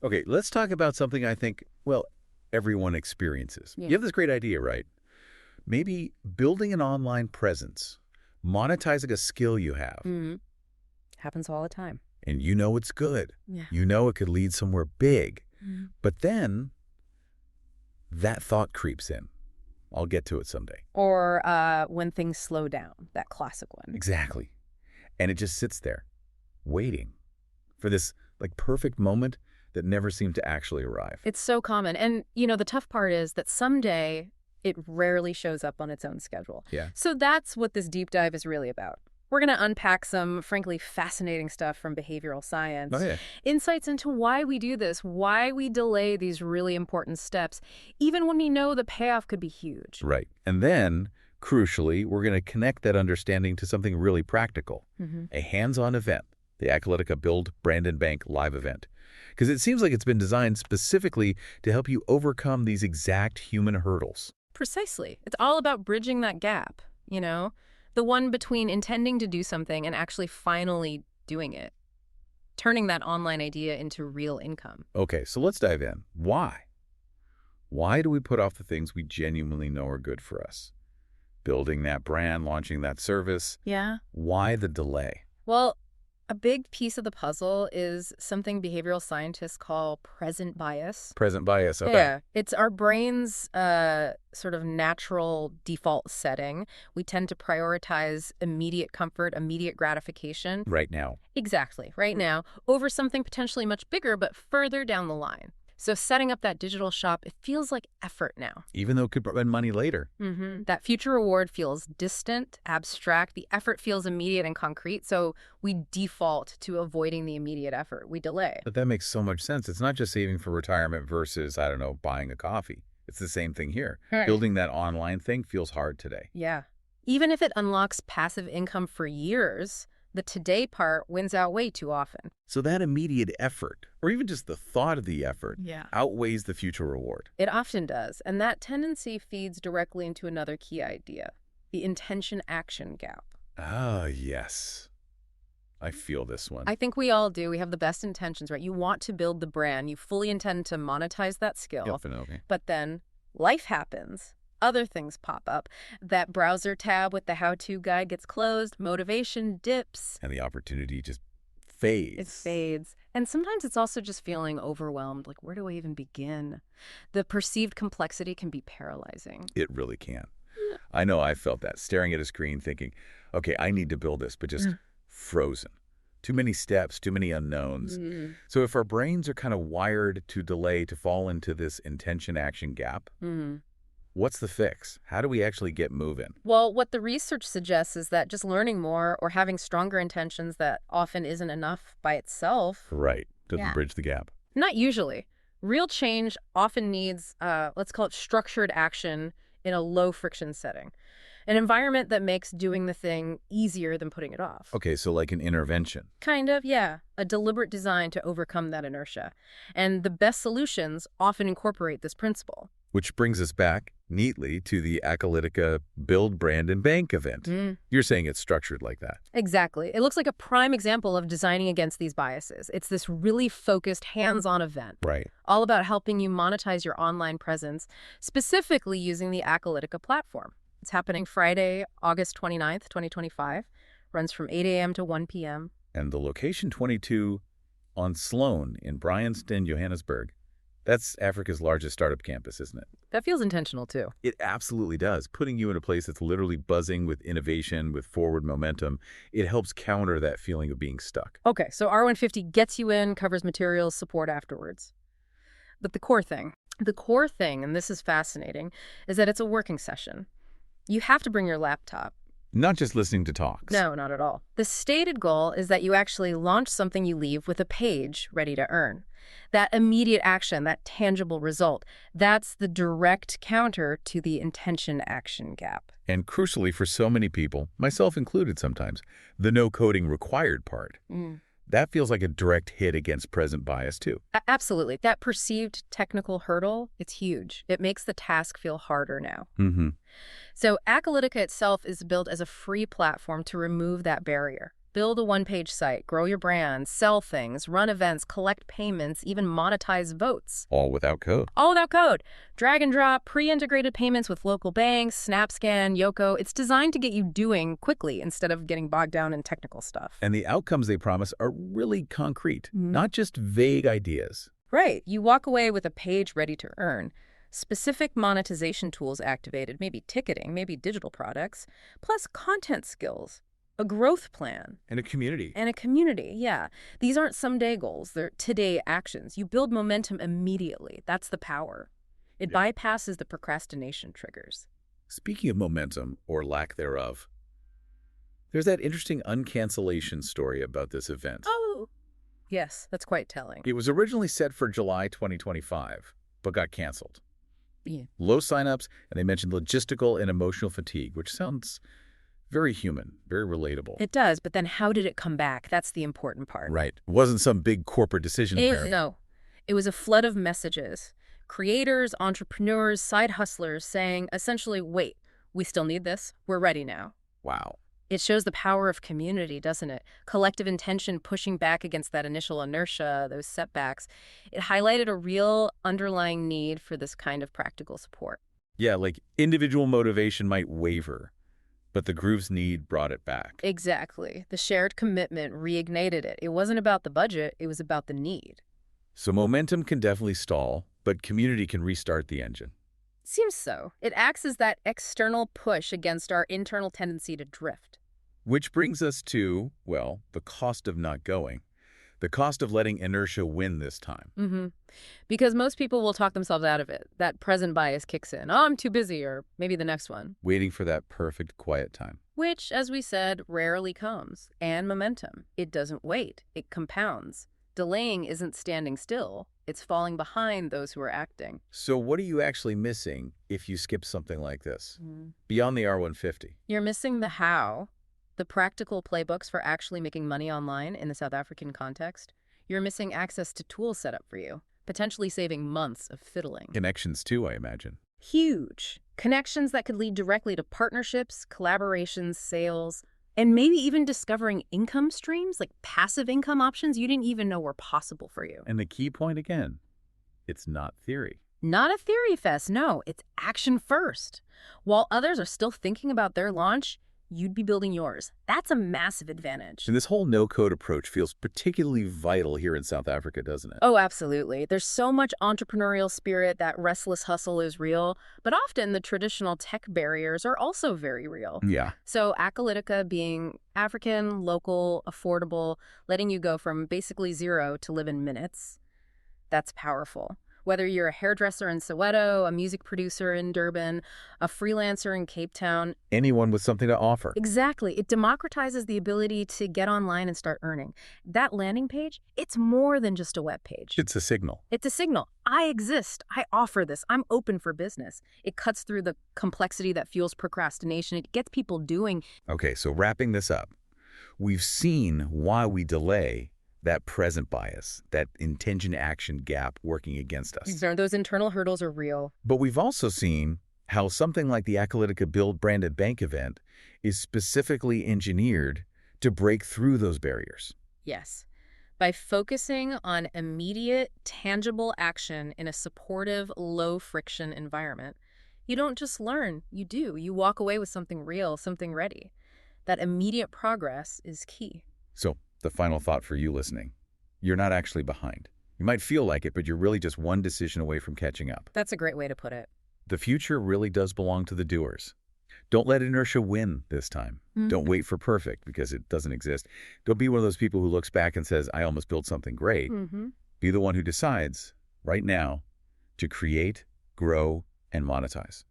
Okay, let's talk about something I think, well, everyone experiences. Yeah. You have this great idea, right? Maybe building an online presence, monetizing a skill you have, Mm-hmm. Happens all the time. and you know it's good. Yeah. You know it could lead somewhere big. Mm-hmm. But then that thought creeps in. I'll get to it someday. Or when things slow down, that classic one. Exactly. And it just sits there, waiting for this like perfect moment that never seemed to actually arrive. It's so common. And, the tough part is that someday it rarely shows up on its own schedule. Yeah. So that's what this deep dive is really about. We're going to unpack some, frankly, fascinating stuff from behavioral science. Oh, yeah. Insights into why we do this, why we delay these really important steps, even when we know the payoff could be huge. Right. And then, crucially, we're going to connect that understanding to something really practical, a hands-on event, the Acalytica Build, Brand, and Bank live event. Because it seems like it's been designed specifically to help you overcome these exact human hurdles. Precisely. It's all about bridging that gap, the one between intending to do something and actually finally doing it, turning that online idea into real income. Okay, so let's dive in. Why? Why do we put off the things we genuinely know are good for us? Building that brand, launching that service. Yeah. Why the delay? Well, a big piece of the puzzle is something behavioral scientists call present bias. Present bias, okay. Yeah, it's our brain's sort of natural default setting. We tend to prioritize immediate comfort, immediate gratification. Right now. Exactly, right now, over something potentially much bigger but further down the line. So setting up that digital shop, it feels like effort now. Even though it could bring money later. That future reward feels distant, abstract. The effort feels immediate and concrete, so we default to avoiding the immediate effort. We delay. But that makes so much sense. It's not just saving for retirement versus, I don't know, buying a coffee. It's the same thing here. Right. Building that online thing feels hard today. Yeah. Even if it unlocks passive income for years, the today part wins out way too often. So that immediate effort, or even just the thought of the effort, outweighs the future reward. It often does. And that tendency feeds directly into another key idea, the intention-action gap. Ah, yes. I feel this one. I think we all do. We have the best intentions, right? You want to build the brand. You fully intend to monetize that skill. Definitely. But then life happens. Other things pop up. That browser tab with the how-to guide gets closed. Motivation dips. And the opportunity just fades. It fades. And sometimes it's also just feeling overwhelmed. Like, where do I even begin? The perceived complexity can be paralyzing. It really can. I know I felt that, staring at a screen thinking, okay, I need to build this, but just frozen. Too many steps, too many unknowns. So if our brains are kind of wired to delay, to fall into this intention-action gap, what's the fix? How do we actually get moving? Well, what the research suggests is that just learning more or having stronger intentions that often isn't enough by itself. Right. Doesn't bridge the gap. Not usually. Real change often needs, let's call it structured action in a low-friction setting. An environment that makes doing the thing easier than putting it off. Okay, so like an intervention. Kind of, yeah. A deliberate design to overcome that inertia. And the best solutions often incorporate this principle. Which brings us back neatly to the Acalytica Build, Brand, and Bank event. You're saying it's structured like that. Exactly. It looks like a prime example of designing against these biases. It's this really focused, hands-on event. Right. All about helping you monetize your online presence, specifically using the Acalytica platform. It's happening Friday, August 29th, 2025. Runs from 8 a.m. to 1 p.m. And the location 22 on Sloan in Bryanston, Johannesburg. That's Africa's largest startup campus, isn't it? That feels intentional, too. It absolutely does. Putting you in a place that's literally buzzing with innovation, with forward momentum, it helps counter that feeling of being stuck. Okay, so R150 gets you in, covers materials, support afterwards. But the core thing, and this is fascinating, is that it's a working session. You have to bring your laptop. Not just listening to talks. No, not at all. The stated goal is that you actually launch something you leave with a page ready to earn. That immediate action, that tangible result, that's the direct counter to the intention-action gap. And crucially for so many people, myself included sometimes, the no coding required part. That feels like a direct hit against present bias, too. Absolutely. That perceived technical hurdle, it's huge. It makes the task feel harder now. So Acalytica itself is built as a free platform to remove that barrier. Build a one-page site, grow your brand, sell things, run events, collect payments, even monetize votes. All without code. All without code. Drag and drop, pre-integrated payments with local banks, SnapScan, Yoko. It's designed to get you doing quickly instead of getting bogged down in technical stuff. And the outcomes they promise are really concrete, not just vague ideas. Right. You walk away with a page ready to earn. Specific monetization tools activated, maybe ticketing, maybe digital products, plus content skills, a growth plan. And a community. And a community, yeah. These aren't someday goals. They're today actions. You build momentum immediately. That's the power. It bypasses the procrastination triggers. Speaking of momentum, or lack thereof, there's that interesting uncancellation story about this event. Oh, yes, that's quite telling. It was originally set for July 2025, but got canceled. Yeah. Low signups, and they mentioned logistical and emotional fatigue, which sounds very human, very relatable. It does, but then how did it come back? That's the important part. Right. It wasn't some big corporate decision. No. It was a flood of messages. Creators, entrepreneurs, side hustlers saying, essentially, wait, we still need this. We're ready now. Wow. It shows the power of community, doesn't it? Collective intention pushing back against that initial inertia, those setbacks. It highlighted a real underlying need for this kind of practical support. Yeah, like individual motivation might waver, but the groove's need brought it back. Exactly. The shared commitment reignited it. It wasn't about the budget, it was about the need. So momentum can definitely stall, but community can restart the engine. Seems so. It acts as that external push against our internal tendency to drift. Which brings us to, well, the cost of not going. The cost of letting inertia win this time. Because most people will talk themselves out of it. That present bias kicks in. Oh, I'm too busy, or maybe the next one. Waiting for that perfect quiet time. Which, as we said, rarely comes. And momentum. It doesn't wait. It compounds. Delaying isn't standing still. It's falling behind those who are acting. So what are you actually missing if you skip something like this? Beyond the R150? You're missing the how. The practical playbooks for actually making money online in the South African context. You're missing access to tools set up for you, potentially saving months of fiddling. Connections too, I imagine. Huge. Connections that could lead directly to partnerships, collaborations, sales, and maybe even discovering income streams, like passive income options you didn't even know were possible for you. And the key point again, it's not theory. Not a theory fest, no. It's action first. While others are still thinking about their launch, you'd be building yours. That's a massive advantage. And this whole no-code approach feels particularly vital here in South Africa, doesn't it? Oh, absolutely. There's so much entrepreneurial spirit. That restless hustle is real, but often the traditional tech barriers are also very real. Yeah. So Acalytica being African, local, affordable, letting you go from basically zero to live in minutes, that's powerful. Whether you're a hairdresser in Soweto, a music producer in Durban, a freelancer in Cape Town. Anyone with something to offer. Exactly. It democratizes the ability to get online and start earning. That landing page, it's more than just a web page. It's a signal. It's a signal. I exist. I offer this. I'm open for business. It cuts through the complexity that fuels procrastination. It gets people doing. Okay, so wrapping this up, we've seen why we delay that present bias, that intention-action gap working against us. Those internal hurdles are real. But we've also seen how something like the Acalytica Build Branded Bank event is specifically engineered to break through those barriers. Yes. By focusing on immediate, tangible action in a supportive, low-friction environment, you don't just learn, you do. You walk away with something real, something ready. That immediate progress is key. So, the final thought for you listening. You're not actually behind. You might feel like it, but you're really just one decision away from catching up. That's a great way to put it. The future really does belong to the doers. Don't let inertia win this time. Don't wait for perfect, because it doesn't exist. Don't be one of those people who looks back and says, I almost built something great. Be the one who decides, right now, to create, grow, and monetize.